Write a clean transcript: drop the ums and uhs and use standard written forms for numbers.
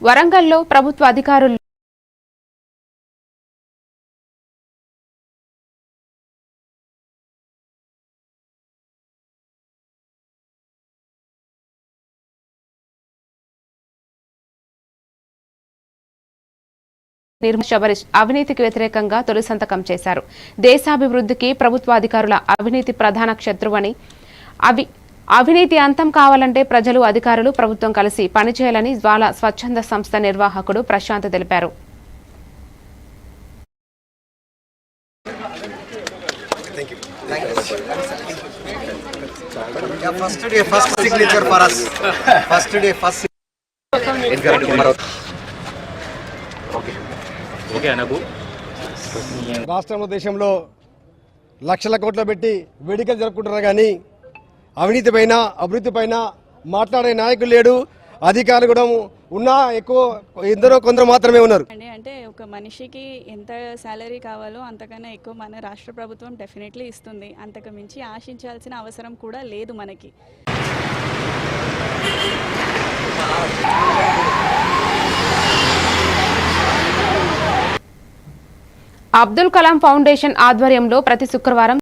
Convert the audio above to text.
వరంగల్లో ప్రభుత్వ అధికారులు శబరీష్ అవినీతికి వ్యతిరేకంగా తొలి సంతకం చేశారు. దేశాభివృద్ధికి ప్రభుత్వాధికారుల అవినీతి ప్రధాన శత్రువని, అవినీతి అంతం కావాలంటే ప్రజలు, అధికారులు, ప్రభుత్వం కలిసి పనిచేయాలని జ్వాల స్వచ్ఛంద సంస్థ నిర్వాహకుడు ప్రశాంత్ తెలిపారు. రాష్ట్రంలో దేశంలో లక్షల కోట్లు పెట్టి వేడుకలు జరుపుకుంటున్నారు, కానీ అవినీతి పైన అభివృద్ధి పైన మాట్లాడే నాయకులు లేడు. అధికారులు కూడా ఉన్నా ఎక్కువ ఎందరో కొందరు మాత్రమే ఉన్నారు. అంటే ఒక మనిషికి ఎంత సాలరీ కావాలో అంతకన్నా ఎక్కువ మన రాష్ట్ర ప్రభుత్వం డెఫినెట్లీ ఇస్తుంది. అంతకు మించి ఆశించాల్సిన అవసరం కూడా లేదు మనకి. అబ్దుల్ కలాం ఫౌండేషన్ ఆధ్వర్యంలో ప్రతి శుక్రవారం